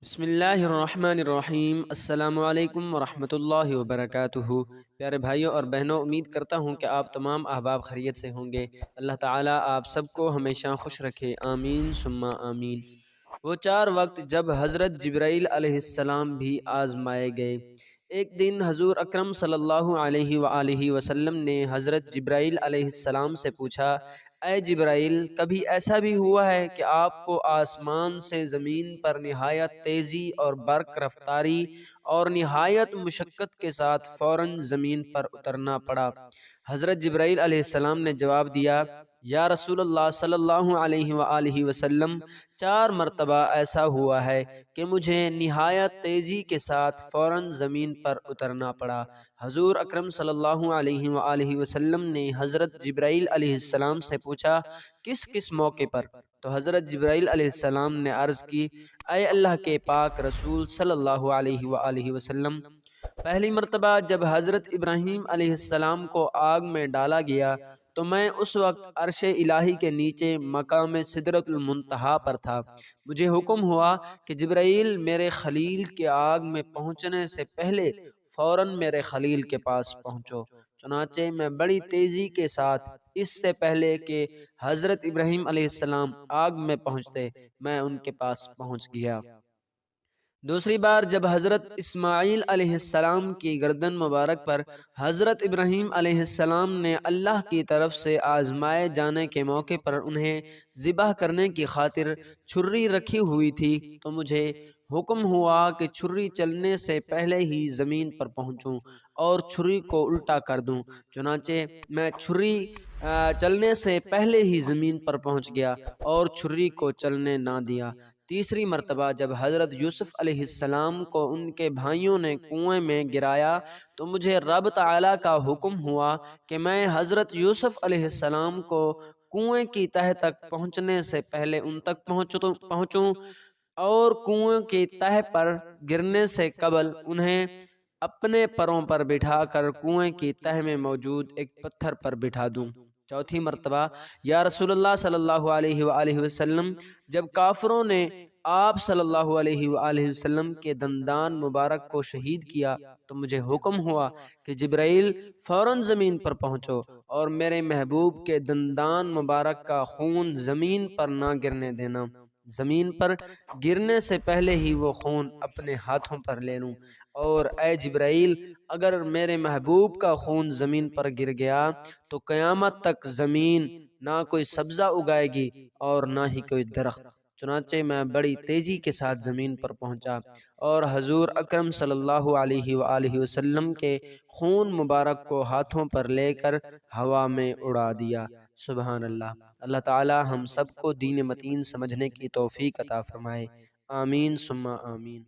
بسم اللہ الرحمن الرحیم۔ السلام علیکم ورحمۃ اللہ وبرکاتہ۔ پیارے بھائیوں اور بہنوں، امید کرتا ہوں کہ آپ تمام احباب خیریت سے ہوں گے۔ اللہ تعالیٰ آپ سب کو ہمیشہ خوش رکھے، آمین ثم آمین۔ وہ 4 وقت جب حضرت جبرائیل علیہ السلام بھی آزمائے گئے۔ ایک دن حضور اکرم صلی اللہ علیہ وآلہ وسلم نے حضرت جبرائیل علیہ السلام سے پوچھا، اے جبرائیل، کبھی ایسا بھی ہوا ہے کہ آپ کو آسمان سے زمین پر نہایت تیزی اور برق رفتاری اور نہایت مشقت کے ساتھ فوراً زمین پر اترنا پڑا؟ حضرت جبرائیل علیہ السلام نے جواب دیا، یا رسول اللہ صلی اللہ علیہ وآلہ وسلم، 4 مرتبہ ایسا ہوا ہے کہ مجھے نہایت تیزی کے ساتھ فوراً زمین پر اترنا پڑا۔ حضور اکرم صلی اللہ علیہ وآلہ وسلم نے حضرت جبرائیل علیہ السلام سے پوچھا، کس کس موقع پر؟ تو حضرت جبرائیل علیہ السلام نے عرض کی، اے اللہ کے پاک رسول صلی اللہ علیہ وآلہ وسلم، پہلی مرتبہ جب حضرت ابراہیم علیہ السلام کو آگ میں ڈالا گیا تو میں اس وقت عرش الہی کے نیچے مقام سدرۃ المنتہا پر تھا۔ مجھے حکم ہوا کہ جبرائیل میرے خلیل کے آگ میں پہنچنے سے پہلے فوراً میرے خلیل کے پاس پہنچو۔ چنانچہ میں بڑی تیزی کے ساتھ، اس سے پہلے کہ حضرت ابراہیم علیہ السلام آگ میں پہنچتے، میں ان کے پاس پہنچ گیا۔ دوسری بار جب حضرت اسماعیل علیہ السلام کی گردن مبارک پر حضرت ابراہیم علیہ السلام نے اللہ کی طرف سے آزمائے جانے کے موقع پر انہیں ذبح کرنے کی خاطر چھری رکھی ہوئی تھی تو مجھے حکم ہوا کہ چھری چلنے سے پہلے ہی زمین پر پہنچوں اور چھری کو الٹا کر دوں۔ چنانچہ میں چھری چلنے سے پہلے ہی زمین پر پہنچ گیا اور چھری کو چلنے نہ دیا۔ تیسری مرتبہ جب حضرت یوسف علیہ السلام کو ان کے بھائیوں نے کنویں میں گرایا تو مجھے رب تعالیٰ کا حکم ہوا کہ میں حضرت یوسف علیہ السلام کو کنویں کی تہ تک پہنچنے سے پہلے ان تک پہنچوں اور کنویں کی تہ پر گرنے سے قبل انہیں اپنے پروں پر بٹھا کر کنویں کی تہ میں موجود ایک پتھر پر بٹھا دوں۔ چوتھی مرتبہ، یا رسول اللہ صلی اللہ علیہ وآلہ وسلم، جب کافروں نے آپ صلی اللہ علیہ وآلہ وسلم کے دندان مبارک کو شہید کیا تو مجھے حکم ہوا کہ جبرائیل فوراً زمین پر پہنچو اور میرے محبوب کے دندان مبارک کا خون زمین پر نہ گرنے دینا۔ زمین پر گرنے سے پہلے ہی وہ خون اپنے ہاتھوں پر لے لوں، اور اے جبرائیل، اگر میرے محبوب کا خون زمین پر گر گیا تو قیامت تک زمین نہ کوئی سبزہ اگائے گی اور نہ ہی کوئی درخت۔ چنانچہ میں بڑی تیزی کے ساتھ زمین پر پہنچا اور حضور اکرم صلی اللہ علیہ وآلہ وسلم کے خون مبارک کو ہاتھوں پر لے کر ہوا میں اڑا دیا۔ سبحان اللہ۔ اللہ تعالی ہم سب کو دین متین سمجھنے کی توفیق عطا فرمائے، آمین ثم آمین۔